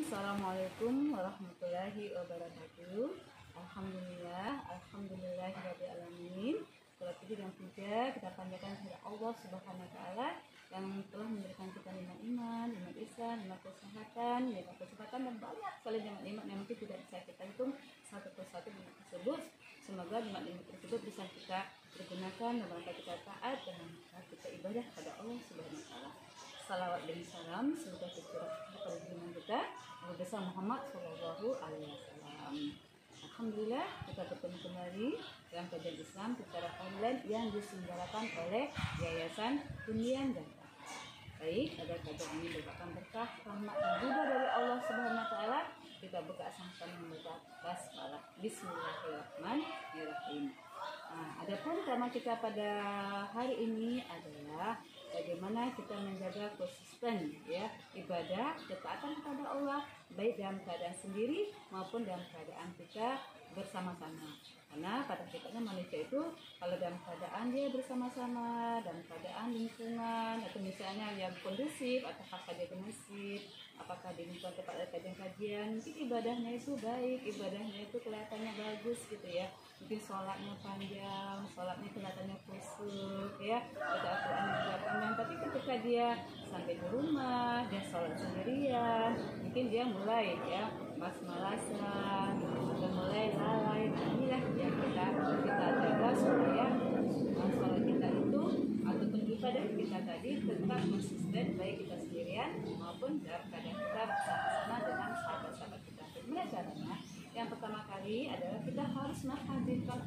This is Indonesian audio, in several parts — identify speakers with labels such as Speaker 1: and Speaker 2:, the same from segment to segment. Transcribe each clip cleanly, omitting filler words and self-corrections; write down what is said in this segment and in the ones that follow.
Speaker 1: Assalamualaikum warahmatullahi wabarakatuh. Alhamdulillahirabbil alamin. Salat dan puja kita panjatkan kepada Allah Subhanahu wa taala yang telah memberikan kita nikmat iman, nikmat Islam, nikmat kesehatan, dan banyak sekali nikmat yang mungkin tidak bisa kita hitung satu persatu nikmat tersebut. Semoga nikmat tersebut bisa kita pergunakan dalam rangka kita taat dan kita ibadah pada Allah Subhanahu wa taala. Salawat dan salam semoga tercurah kepada junjungan kita Nabi besar Muhammad Shallallahu Alaihi Wasallam. Alhamdulillah kita bertemu kembali dalam kajian Islam secara online yang diselenggarakan oleh Yayasan Undian dan baik, agar kajian ini merupakan berkah, rahmat dan ridho dari Allah Subhanahu wa taala. Kita buka sama-sama membaca basmalah. Bismillahirrahmanirrahim. Adapun tema kita pada hari ini adalah bagaimana kita menjaga konsisten ibadah ketaatan kepada Allah baik dalam keadaan sendiri maupun dalam keadaan kita bersama-sama. Karena pada hakikatnya manusia itu kalau dalam keadaan dia bersama-sama, dalam keadaan lingkungan atau misalnya yang kondusif, apakah dia ke masjid, apakah di lingkungan tempat ada kajian-kajian, mungkin ibadahnya itu baik, ibadahnya itu kelihatannya bagus gitu ya. Mungkin sholatnya panjang, sholatnya kelihatannya khusyuk baca Al-Quran juga panjang, tapi ketika dia sampai di rumah, dia sholat sendirian, mungkin dia mulai mas-malasan, dan mulai lalai. Inilah yang kita jaga supaya sholat kita itu ataupun ibadah kita tadi tetap konsisten baik kita sendirian maupun dalam keadaan kita bersama-sama dengan sahabat-sahabat kita. Bagaimana caranya? Yang pertama kali adalah kita harus menghadirkan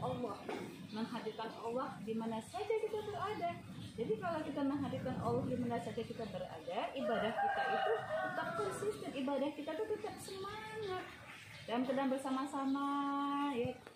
Speaker 1: Allah di mana saja kita berada. Jadi kalau kita menghadirkan Allah di mana saja kita berada, ibadah kita itu tetap konsisten, ibadah kita itu tetap semangat. Dalam keadaan bersama-sama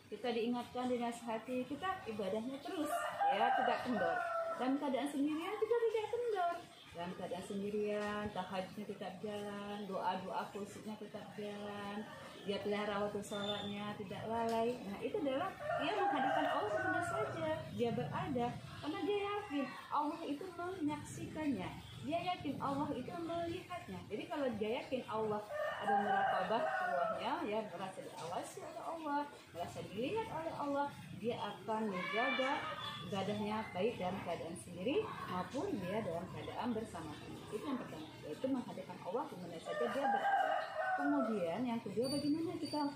Speaker 1: kita diingatkan, dinasihati, kita ibadahnya terus tidak kendor. Dalam keadaan sendirian kita tidak kendor. Dalam keadaan sendirian, tahajudnya tetap jalan, doa-doa khusyuknya tetap jalan, dia pelihara waktu sholatnya, tidak lalai. Nah itu adalah dia menghadirkan Allah di mana saja dia berada, karena dia yakin Allah itu menyaksikannya, dia yakin Allah itu melihatnya. Jadi kalau dia yakin Allah ada muraqabah Allahnya, merasa diawasi oleh Allah, merasa dilihat oleh Allah, dia akan menjaga ibadahnya baik dalam keadaan sendiri maupun dia dalam keadaan bersama-sama. Itu yang pertama, yaitu menghadirkan Allah di mana saja dia berada. Kemudian yang kedua, bagaimana kita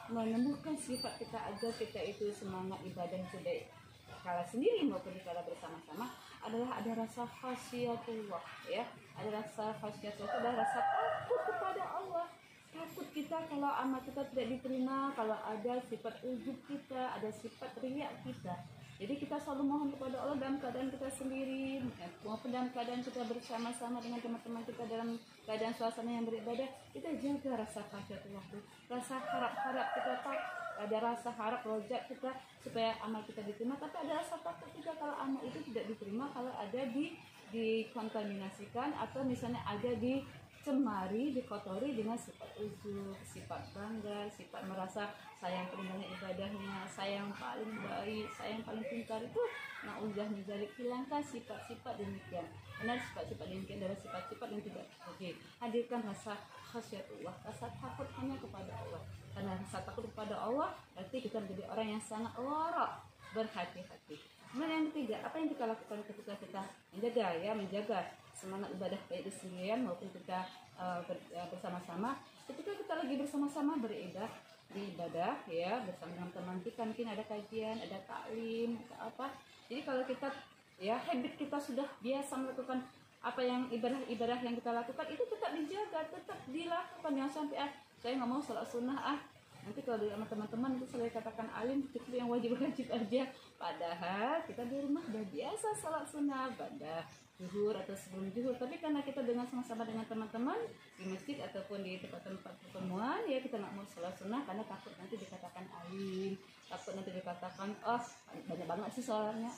Speaker 1: menumbuhkan sifat kita agar kita itu semangat ibadah itu baik kala sendiri maupun kala bersama-sama adalah ada rasa khasyatullah ada rasa khasyatullah, ada rasa takut kepada Allah. Takut kita kalau amal kita tidak diterima, kalau ada sifat ujub kita, ada sifat riya kita. Jadi kita selalu mohon kepada Allah dalam keadaan kita sendiri maupun dalam keadaan kita bersama-sama dengan teman-teman kita dalam keadaan suasana yang beribadah. Kita jaga rasa khasyatullah itu, rasa harap-harap kita, ada rasa harap rojak kita supaya amal kita diterima, tapi ada rasa takut kita kalau amal itu tidak diterima, kalau ada dikontaminasikan atau misalnya ada dicemari, dikotori dengan sifat ujub, sifat bangga, sifat merasa saya yang paling banyak ibadahnya, saya yang paling baik, saya yang paling pintar. Itu na'udzillah min dzalik, hilangkan sifat-sifat demikian. Benar, sifat-sifat demikian adalah sifat-sifat yang tidak oke. Hadirkan rasa khasyatullah, rasa takut hanya kepada Allah. Karena rasa takut kepada Allah berarti kita menjadi orang yang sangat wara', berhati-hati. Kemudian yang ketiga, apa yang kita lakukan ketika kita menjaga semangat ibadah baik di sendirian maupun kita bersama-sama. Ketika kita lagi bersama-sama beribadah bersama dengan teman kita, mungkin ada kajian, ada taklim, atau apa. Jadi kalau kita habit kita sudah biasa melakukan apa yang ibadah yang kita lakukan, itu tetap dijaga, tetap dilakukan. Jangan sampai saya nggak mau sholat sunnah nanti kalau di sama teman-teman itu selalu katakan alim itu yang wajib-wajib aja, padahal kita di rumah udah biasa sholat sunnah pada zuhur atau sebelum zuhur. Tapi karena kita dengan sama-sama dengan teman-teman di masjid ataupun di tempat-tempat pertemuan, kita nggak mau sholat sunnah karena takut nanti dikatakan alim, takut nanti dikatakan banyak banget sih sholatnya.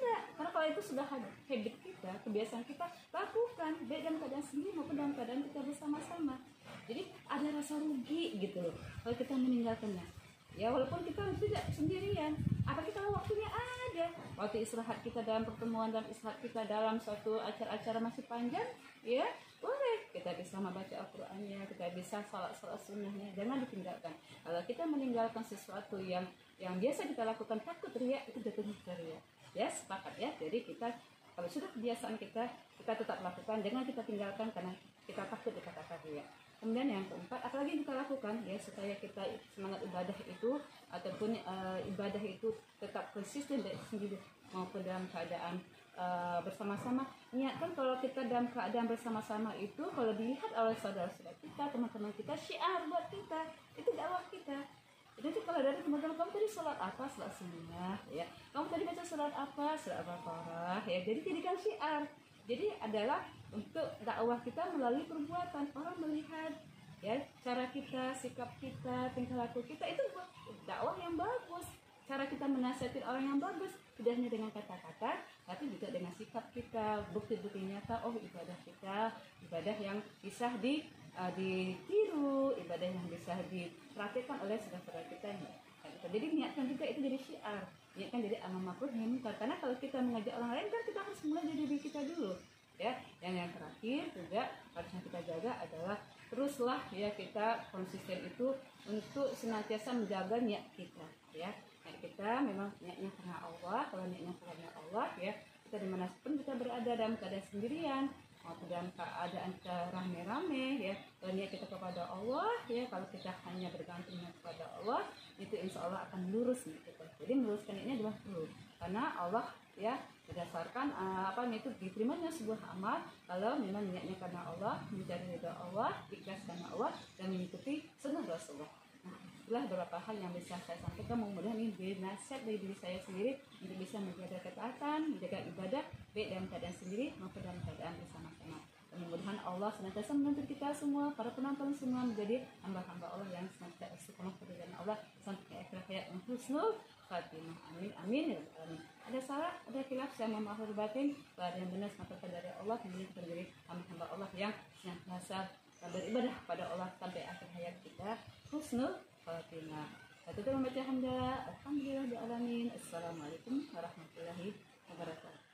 Speaker 1: Enggak, karena kalau itu sudah habit kita, kebiasaan kita, lakukan baik dalam keadaan sendiri maupun dalam keadaan kita bersama-sama. Jadi ada rasa rugi gitu loh kalau kita meninggalkannya. Walaupun kita tidak sendirian, apalagi kalau waktunya ada, waktu istirahat kita dalam pertemuan dan istirahat kita dalam suatu acara-acara masih panjang, boleh kita bisa membaca Al-Qur'annya, kita bisa salat sunnahnya, jangan ditinggalkan. Kalau kita meninggalkan sesuatu yang biasa kita lakukan takut riya, itu jatuhnya ke riya. Ya, sepakat ya. Jadi kita kalau sudah kebiasaan kita tetap lakukan, jangan kita tinggalkan karena kita takut dikatakan riya. Kemudian yang keempat, apalagi yang kita lakukan ya supaya kita semangat ibadah itu ataupun ibadah itu tetap konsisten dari sendiri maupun dalam keadaan bersama-sama. Niatkan kalau kita dalam keadaan bersama-sama itu kalau dilihat oleh saudara-saudara kita, teman-teman kita, syiar buat kita, itu dakwah kita. Jadi kalau dari teman-teman kamu tadi sholat apa, sholat sunnah ya, kamu tadi baca sholat apa, sholat Al-Baqarah ya, jadi jadikan syiar. Jadi adalah untuk dakwah kita melalui perbuatan, orang melihat ya cara kita, sikap kita, tingkah laku kita, itu dakwah yang bagus. Cara kita menasihatin orang yang bagus, tidak hanya dengan kata-kata, tapi juga dengan sikap kita, bukti-bukti nyata. Oh, ibadah kita, ibadah yang bisa ditiru, ibadah yang bisa diperhatikan oleh saudara-saudara kita. Jadi niatkan juga itu jadi syiar, niatkan jadi amal ma'ruf nahi munkar. Karena kalau kita mengajak orang lain kan kita harus mulai dari diri kita dulu. Ya, yang terakhir juga harusnya kita jaga adalah teruslah ya kita konsisten itu untuk senantiasa menjaga niat kita ya. Niat kita memang niatnya karena Allah. Kalau niatnya karena Allah ya, kita dimanapun kita berada, dalam keadaan sendirian maupun dalam keadaan kita rame-rame ya, kalau niat kita kepada Allah ya, kalau kita hanya bergantung kepada Allah, itu insya Allah akan lurus nih kita. Jadi meluruskan ini adalah perlu, karena Allah ya berdasarkan itu diterimanya sebuah amal kalau memang niatnya karena Allah, mencari ridha Allah, ikhlas karena Allah, dan mengikuti sunnah Rasulullah. Itulah beberapa hal yang bisa saya sampaikan, mudah-mudahan ini menjadi nasihat dari diri saya sendiri untuk bisa menjaga ketaatan, menjaga ibadah baik dalam keadaan sendiri maupun dalam keadaan bersama-sama. Dan mudah-mudahan Allah senantiasa menuntut kita semua, para penonton semua, menjadi hamba-hamba Allah yang senantiasa istiqomah pada jalan Allah sampai ke akhir hayat yang husnul khatimah. Amin amin ya rabbal alamin. Ada salah, ada khilaf, saya mohon maaf lahir batin. Kalau ada yang benar semata dari Allah, kemudian kita menjadi hamba-hamba Allah yang senantiasa beribadah pada Allah sampai akhir hayat kita husnul khatimah. Kita membaca hamdalah, alhamdulillah alamin. Assalamualaikum warahmatullahi wabarakatuh.